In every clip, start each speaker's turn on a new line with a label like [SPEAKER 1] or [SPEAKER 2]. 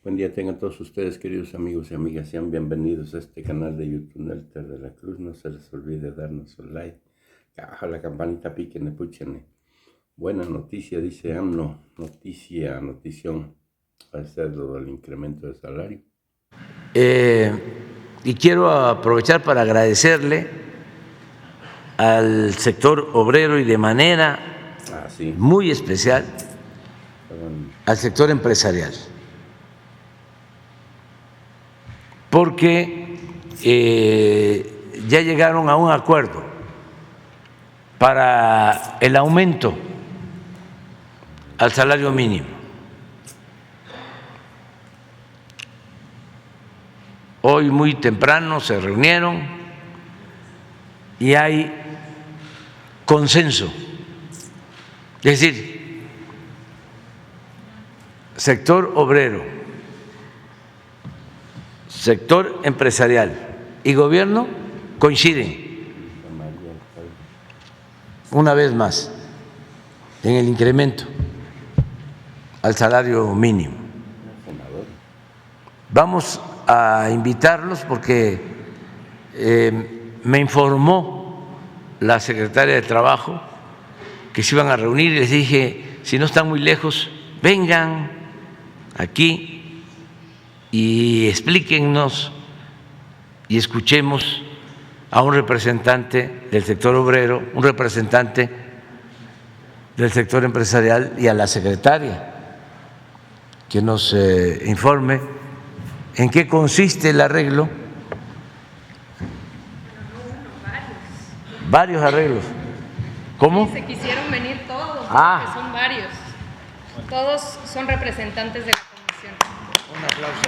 [SPEAKER 1] Buen día tengan todos ustedes, queridos amigos y amigas. Sean bienvenidos a este canal de YouTube Nelter de la Cruz. No se les olvide darnos un like. Caja la campanita, piquen, puchen. Buena noticia, dice AMLO. Notición. Va a ser lo del incremento de salario.
[SPEAKER 2] Y quiero aprovechar para agradecerle al sector obrero y de manera muy especial al sector empresarial, porque ya llegaron a un acuerdo para el aumento al salario mínimo. Hoy muy temprano se reunieron y hay consenso, es decir, sector obrero, sector empresarial y gobierno coinciden una vez más en el incremento al salario mínimo. Vamos a invitarlos porque me informó la secretaria de Trabajo que se iban a reunir y les dije, si no están muy lejos, vengan aquí y explíquennos y escuchemos a un representante del sector obrero, un representante del sector empresarial y a la secretaria que nos informe en qué consiste el arreglo. Varios arreglos. ¿Cómo?
[SPEAKER 3] Se quisieron venir todos,
[SPEAKER 2] porque
[SPEAKER 3] son varios. Todos son representantes de la comisión.
[SPEAKER 2] Un aplauso.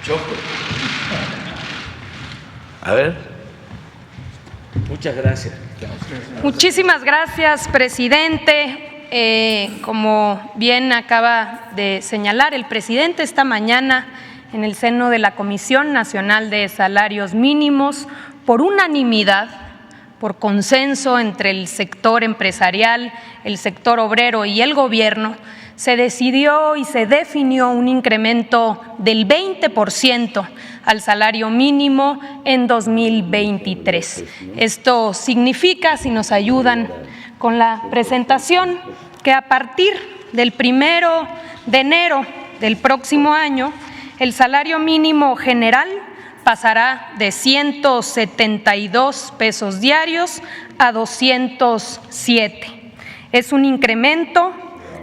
[SPEAKER 2] Choco. A ver. Muchas gracias.
[SPEAKER 3] Muchísimas gracias, presidente. Como bien acaba de señalar el presidente, esta mañana en el seno de la Comisión Nacional de Salarios Mínimos, por unanimidad, por consenso entre el sector empresarial, el sector obrero y el gobierno, se decidió y se definió un incremento del 20% al salario mínimo en 2023. Esto significa, si nos ayudan con la presentación, que a partir del 1 de enero del próximo año, el salario mínimo general pasará de 172 pesos diarios a 207. Es un incremento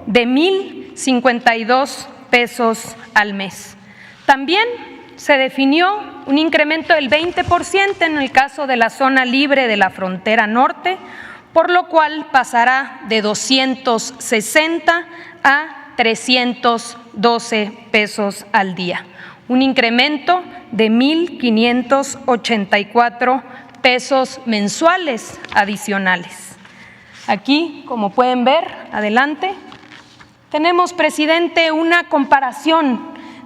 [SPEAKER 3] de 1,052 pesos al mes. También se definió un incremento del 20% en el caso de la zona libre de la frontera norte, por lo cual pasará de 260 a 312 pesos al día. Un incremento de 1,584 pesos mensuales adicionales. Aquí, como pueden ver, adelante, tenemos, presidente, una comparación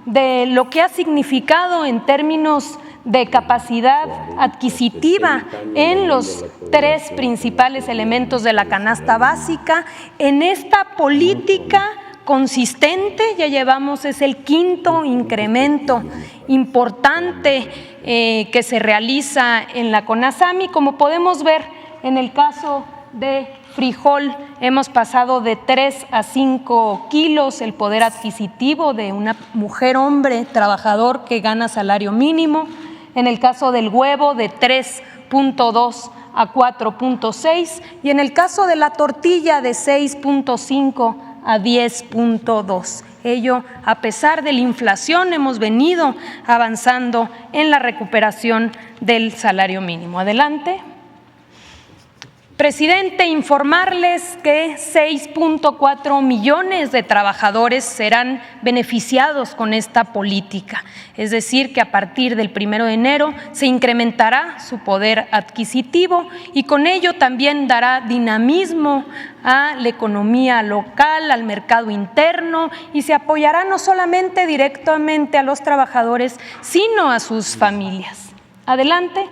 [SPEAKER 3] de lo que ha significado en términos de capacidad adquisitiva en los tres principales elementos de la canasta básica. En esta política consistente ya llevamos, es el quinto incremento importante que se realiza en la CONASAMI. Como podemos ver, en el caso de frijol hemos pasado de 3 a 5 kilos el poder adquisitivo de una mujer, hombre, trabajador que gana salario mínimo. En el caso del huevo, de 3.2 a 4.6, y en el caso de la tortilla, de 6.5 a 10.2. Ello, a pesar de la inflación, hemos venido avanzando en la recuperación del salario mínimo. Adelante. Presidente, informarles que 6.4 millones de trabajadores serán beneficiados con esta política, es decir, que a partir del 1 de enero se incrementará su poder adquisitivo y con ello también dará dinamismo a la economía local, al mercado interno y se apoyará no solamente directamente a los trabajadores, sino a sus familias. Adelante.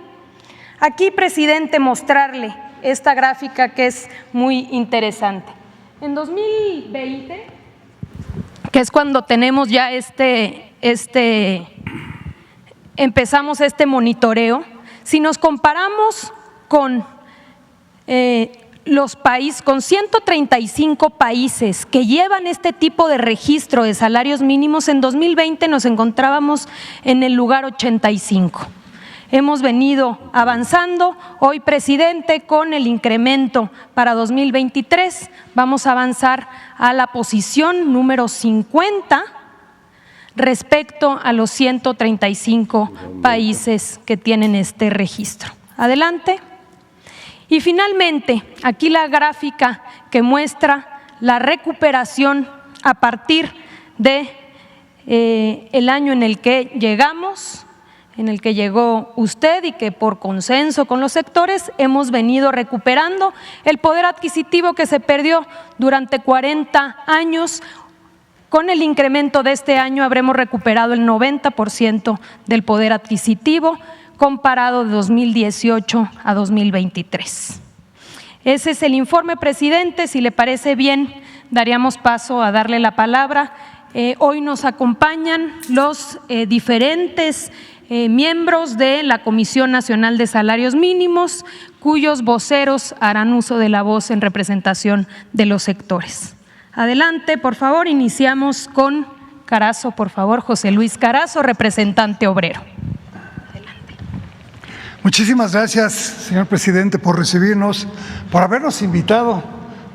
[SPEAKER 3] Aquí, presidente, mostrarle esta gráfica que es muy interesante. En 2020, que es cuando tenemos ya empezamos este monitoreo, si nos comparamos con con 135 países que llevan este tipo de registro de salarios mínimos, en 2020 nos encontrábamos en el lugar 85. Hemos venido avanzando. Hoy, presidente, con el incremento para 2023, vamos a avanzar a la posición número 50 respecto a los 135 países que tienen este registro. Adelante. Y finalmente, aquí la gráfica que muestra la recuperación a partir de el año en el que llegamos, en el que llegó usted y que por consenso con los sectores hemos venido recuperando el poder adquisitivo que se perdió durante 40 años. Con el incremento de este año habremos recuperado el 90% del poder adquisitivo comparado de 2018 a 2023. Ese es el informe, presidente. Si le parece bien, daríamos paso a darle la palabra. Hoy nos acompañan los diferentes miembros de la Comisión Nacional de Salarios Mínimos, cuyos voceros harán uso de la voz en representación de los sectores. Adelante, por favor, iniciamos con Carazo, por favor, José Luis Carazo, representante obrero. Adelante.
[SPEAKER 4] Muchísimas gracias, señor presidente, por recibirnos, por habernos invitado.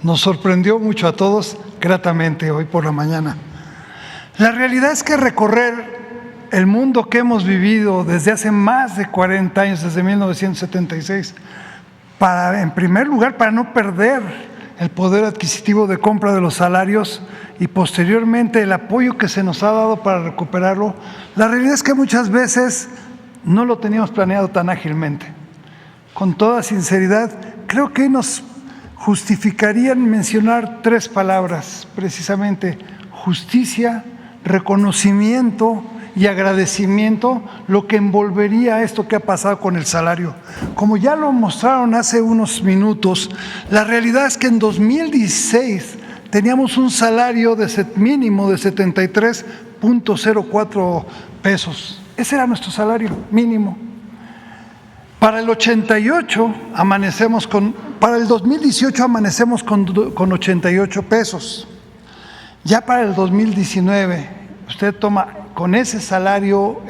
[SPEAKER 4] Nos sorprendió mucho a todos gratamente hoy por la mañana. La realidad es que recorrer el mundo que hemos vivido desde hace más de 40 años, desde 1976, en primer lugar, para no perder el poder adquisitivo de compra de los salarios y posteriormente el apoyo que se nos ha dado para recuperarlo, la realidad es que muchas veces no lo teníamos planeado tan ágilmente. Con toda sinceridad, creo que nos justificarían mencionar 3 palabras, precisamente: justicia, reconocimiento y agradecimiento, lo que envolvería esto que ha pasado con el salario. Como ya lo mostraron hace unos minutos, la realidad es que en 2016 teníamos un salario mínimo de 73.04 pesos. Ese era nuestro salario mínimo. Para el 2018 amanecemos con 88 pesos. Ya para el 2019, usted toma con ese salario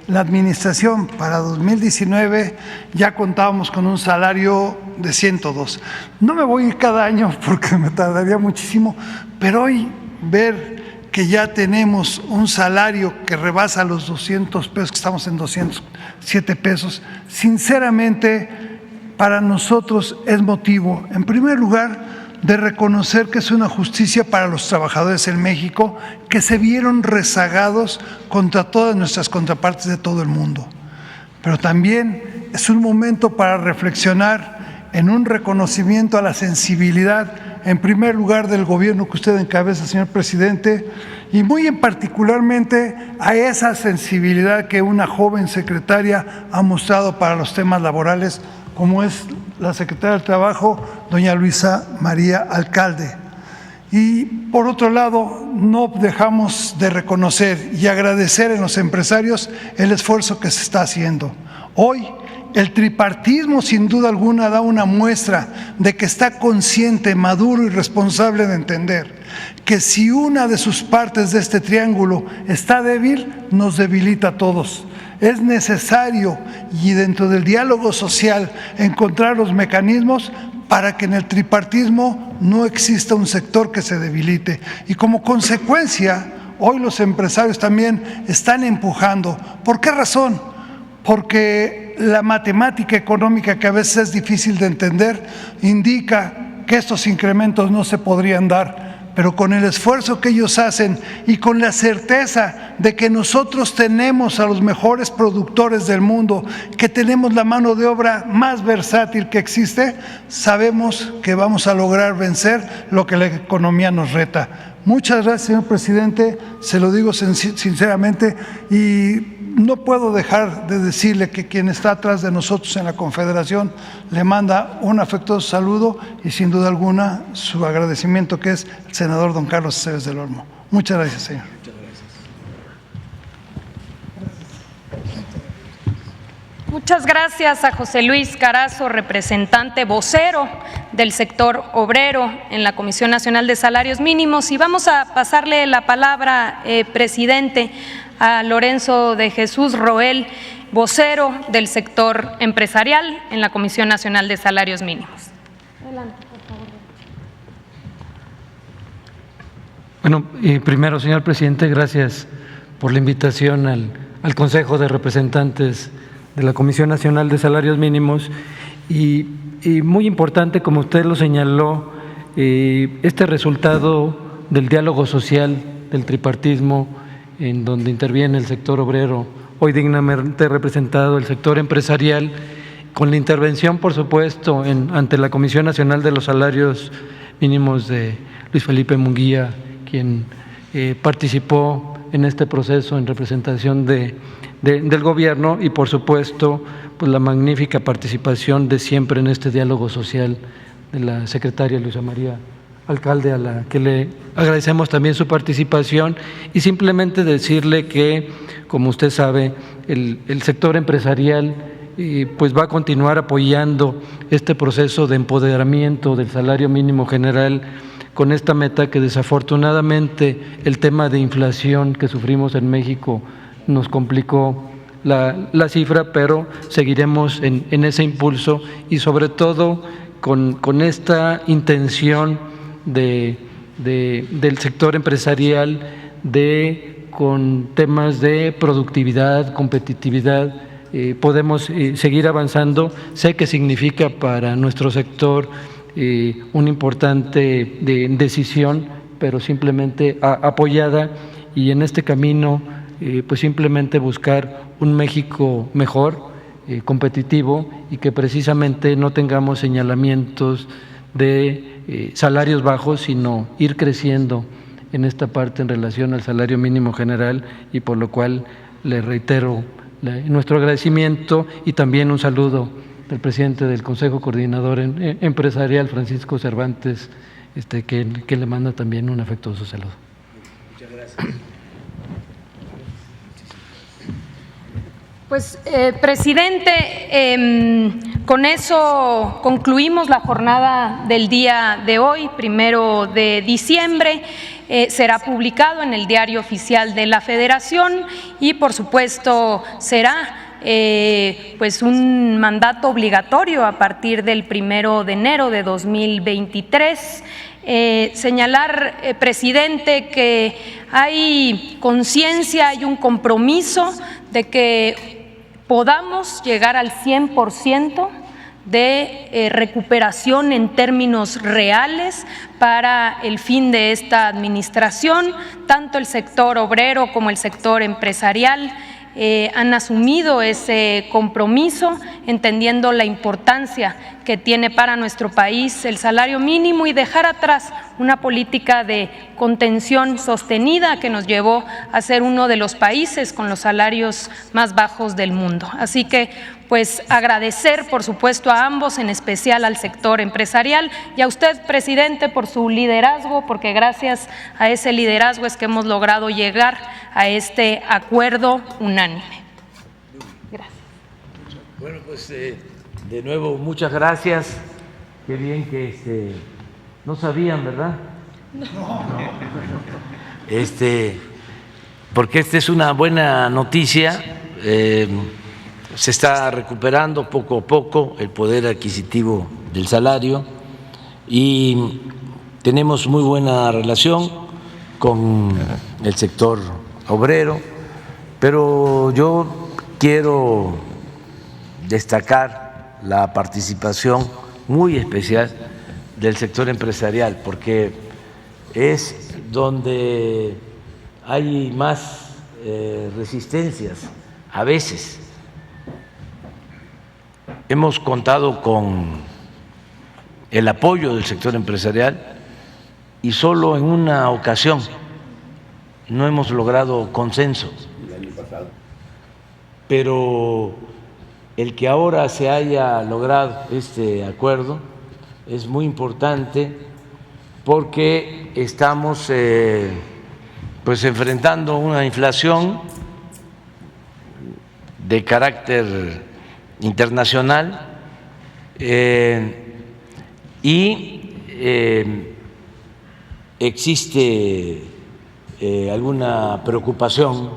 [SPEAKER 4] la administración. Para 2019 ya contábamos con un salario de 102. No me voy a ir cada año porque me tardaría muchísimo, pero hoy ver que ya tenemos un salario que rebasa los 200 pesos, que estamos en 207 pesos, sinceramente para nosotros es motivo, en primer lugar, de reconocer que es una justicia para los trabajadores en México que se vieron rezagados contra todas nuestras contrapartes de todo el mundo. Pero también es un momento para reflexionar en un reconocimiento a la sensibilidad, en primer lugar, del gobierno que usted encabeza, señor presidente, y muy en particularmente a esa sensibilidad que una joven secretaria ha mostrado para los temas laborales, como es la secretaria del Trabajo, doña Luisa María Alcalde. Y por otro lado, no dejamos de reconocer y agradecer en los empresarios el esfuerzo que se está haciendo. Hoy, el tripartismo sin duda alguna da una muestra de que está consciente, maduro y responsable de entender que si una de sus partes de este triángulo está débil, nos debilita a todos. Es necesario, y dentro del diálogo social, encontrar los mecanismos para que en el tripartismo no exista un sector que se debilite. Y como consecuencia, hoy los empresarios también están empujando. ¿Por qué razón? Porque que la matemática económica, que a veces es difícil de entender, indica que estos incrementos no se podrían dar, pero con el esfuerzo que ellos hacen y con la certeza de que nosotros tenemos a los mejores productores del mundo, que tenemos la mano de obra más versátil que existe, sabemos que vamos a lograr vencer lo que la economía nos reta. Muchas gracias, señor presidente, se lo digo sinceramente, y no puedo dejar de decirle que quien está atrás de nosotros en la Confederación le manda un afectuoso saludo y sin duda alguna su agradecimiento, que es el senador don Carlos Aceves del Olmo. Muchas gracias, señor.
[SPEAKER 3] Muchas gracias a José Luis Carazo, representante vocero del sector obrero en la Comisión Nacional de Salarios Mínimos. Y vamos a pasarle la palabra, presidente, a Lorenzo de Jesús Roel, vocero del sector empresarial en la Comisión Nacional de Salarios Mínimos. Adelante, por favor.
[SPEAKER 5] Bueno, primero, señor presidente, gracias por la invitación al Consejo de Representantes de la Comisión Nacional de Salarios Mínimos, y muy importante, como usted lo señaló, este resultado del diálogo social, del tripartismo, en donde interviene el sector obrero, hoy dignamente representado el sector empresarial, con la intervención, por supuesto, ante la Comisión Nacional de los Salarios Mínimos de Luis Felipe Munguía, quien participó en este proceso en representación del gobierno, y por supuesto pues la magnífica participación de siempre en este diálogo social de la secretaria Luisa María Alcalde, a la que le agradecemos también su participación, y simplemente decirle que, como usted sabe, el sector empresarial pues va a continuar apoyando este proceso de empoderamiento del salario mínimo general, con esta meta que desafortunadamente el tema de inflación que sufrimos en México nos complicó la cifra, pero seguiremos en ese impulso, y sobre todo con esta intención del sector empresarial con temas de productividad, competitividad, podemos seguir avanzando. Sé que significa para nuestro sector una importante decisión, pero simplemente apoyada, y en este camino pues simplemente buscar un México mejor, competitivo, y que precisamente no tengamos señalamientos de salarios bajos, sino ir creciendo en esta parte en relación al salario mínimo general, y por lo cual le reitero nuestro agradecimiento, y también un saludo del presidente del Consejo Coordinador Empresarial, Francisco Cervantes, que le manda también un afectuoso saludo.
[SPEAKER 2] Muchas gracias.
[SPEAKER 3] Pues, presidente, con eso concluimos la jornada del día de hoy, 1 de diciembre. Será publicado en el Diario Oficial de la Federación, y por supuesto será pues un mandato obligatorio a partir del 1 de enero de 2023. Señalar, presidente, que hay conciencia, hay un compromiso de que podamos llegar al 100% de recuperación en términos reales para el fin de esta administración. Tanto el sector obrero como el sector empresarial han asumido ese compromiso, entendiendo la importancia que tiene para nuestro país el salario mínimo, y dejar atrás una política de contención sostenida que nos llevó a ser uno de los países con los salarios más bajos del mundo. Así que, pues, agradecer, por supuesto, a ambos, en especial al sector empresarial, y a usted, presidente, por su liderazgo, porque gracias a ese liderazgo es que hemos logrado llegar a este acuerdo unánime. Gracias.
[SPEAKER 2] Bueno, pues de nuevo, muchas gracias. Qué bien que no sabían, ¿verdad? No. Porque esta es una buena noticia. Se está recuperando poco a poco el poder adquisitivo del salario, y tenemos muy buena relación con el sector obrero, pero yo quiero destacar la participación muy especial del sector empresarial, porque es donde hay más resistencias a veces. Hemos contado con el apoyo del sector empresarial y solo en una ocasión no hemos logrado consenso.
[SPEAKER 1] El año pasado.
[SPEAKER 2] Pero el que ahora se haya logrado este acuerdo es muy importante porque estamos pues enfrentando una inflación de carácter internacional y existe alguna preocupación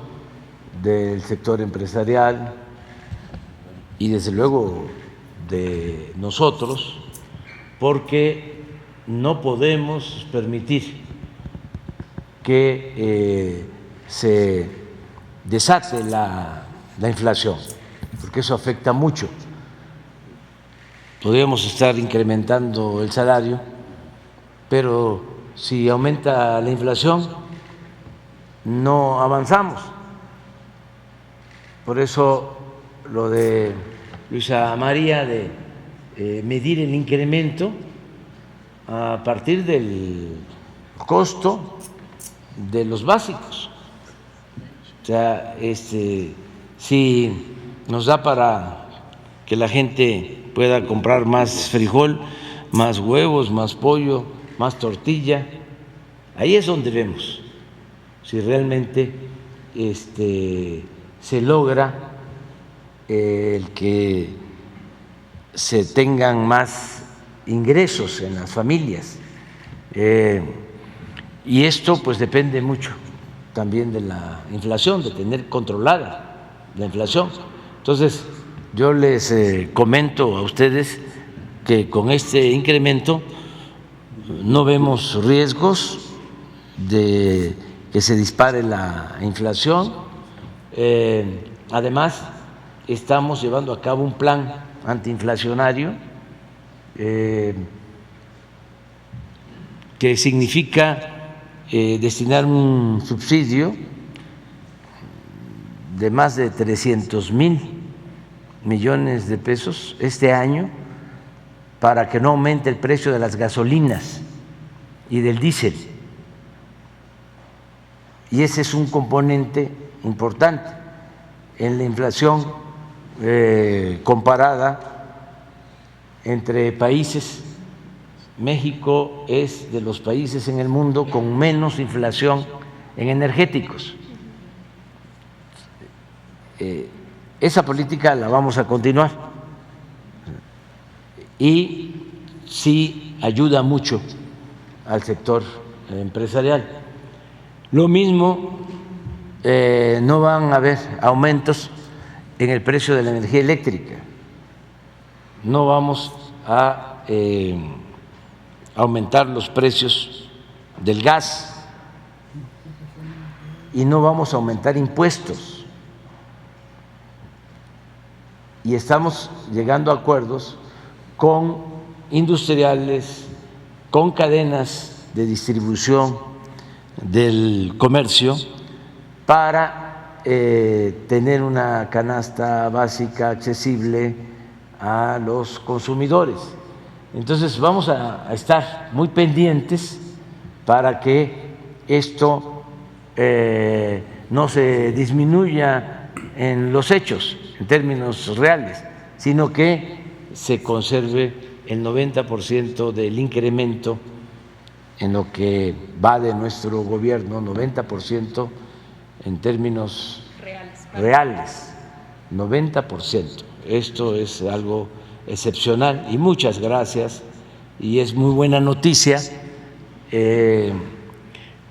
[SPEAKER 2] del sector empresarial y desde luego de nosotros, porque no podemos permitir que se desate la inflación, porque eso afecta mucho. Podríamos estar incrementando el salario, pero si aumenta la inflación, no avanzamos. Por eso lo de Luisa María de medir el incremento a partir del costo de los básicos. O sea, si nos da para que la gente pueda comprar más frijol, más huevos, más pollo, más tortilla, ahí es donde vemos si realmente se logra el que se tengan más ingresos en las familias. Y esto pues depende mucho también de la inflación, de tener controlada la inflación. Entonces, yo les comento a ustedes que con este incremento no vemos riesgos de que se dispare la inflación. Además, estamos llevando a cabo un plan antiinflacionario que significa destinar un subsidio de más de 300,000 millones de pesos este año para que no aumente el precio de las gasolinas y del diésel. Y ese es un componente importante en la inflación comparada entre países. México es de los países en el mundo con menos inflación en energéticos. Esa política la vamos a continuar y sí ayuda mucho al sector empresarial. Lo mismo, no van a haber aumentos en el precio de la energía eléctrica, no vamos a aumentar los precios del gas y no vamos a aumentar impuestos. Y estamos llegando a acuerdos con industriales, con cadenas de distribución del comercio para tener una canasta básica accesible a los consumidores. Entonces vamos a estar muy pendientes para que esto no se disminuya en los hechos, en términos reales, sino que se conserve el 90% del incremento en lo que va de nuestro gobierno, 90% en términos reales, 90%. Esto es algo excepcional y muchas gracias, y es muy buena noticia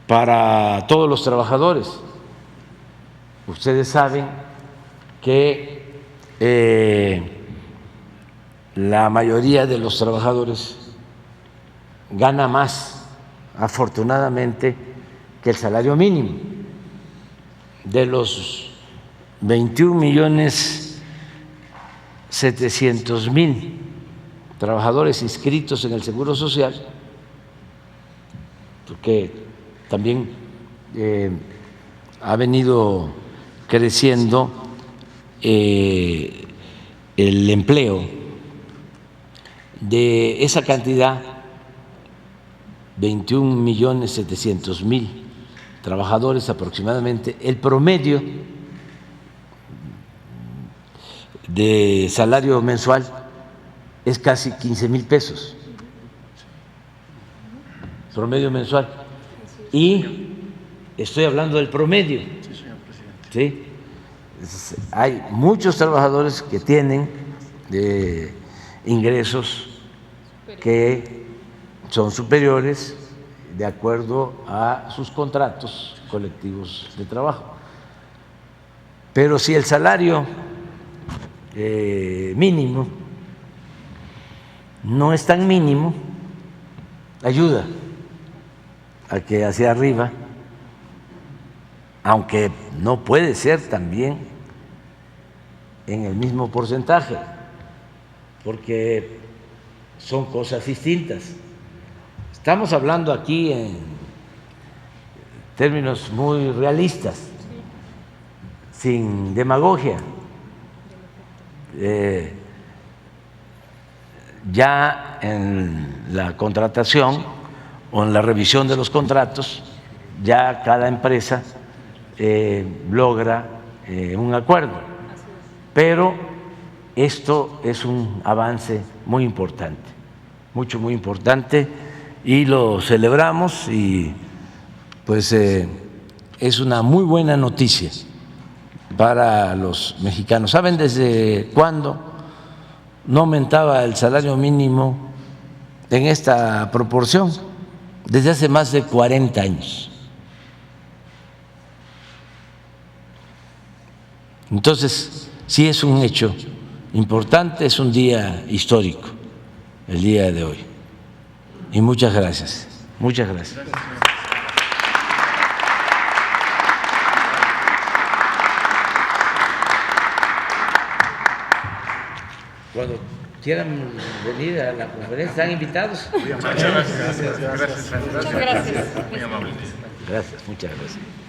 [SPEAKER 2] para todos los trabajadores. Ustedes saben que la mayoría de los trabajadores gana más, afortunadamente, que el salario mínimo. De los 21,600,000 700,000 trabajadores inscritos en el Seguro Social, porque también ha venido creciendo el empleo. De esa cantidad, 21,700,000 trabajadores aproximadamente, el promedio de salario mensual es casi 15,000 pesos, promedio mensual. Y estoy hablando del promedio. ¿Sí? Hay muchos trabajadores que tienen ingresos que son superiores de acuerdo a sus contratos colectivos de trabajo. Pero si el salario mínimo no es tan mínimo, ayuda a que hacia arriba, aunque no puede ser también en el mismo porcentaje, porque son cosas distintas. Estamos hablando aquí en términos muy realistas, sin demagogia. Ya en la contratación o en la revisión de los contratos, ya cada empresa logra un acuerdo, pero esto es un avance muy importante, muy importante, y lo celebramos, y pues es una muy buena noticia para los mexicanos. ¿Saben desde cuándo no aumentaba el salario mínimo en esta proporción? Desde hace más de 40 años. Entonces, sí es un hecho importante, es un día histórico, el día de hoy. Y muchas gracias. Muchas gracias. Cuando quieran venir a la conferencia, están invitados.
[SPEAKER 6] Muchas gracias. Gracias.
[SPEAKER 3] Muchas gracias.
[SPEAKER 6] Muy amable.
[SPEAKER 2] Gracias, muchas gracias.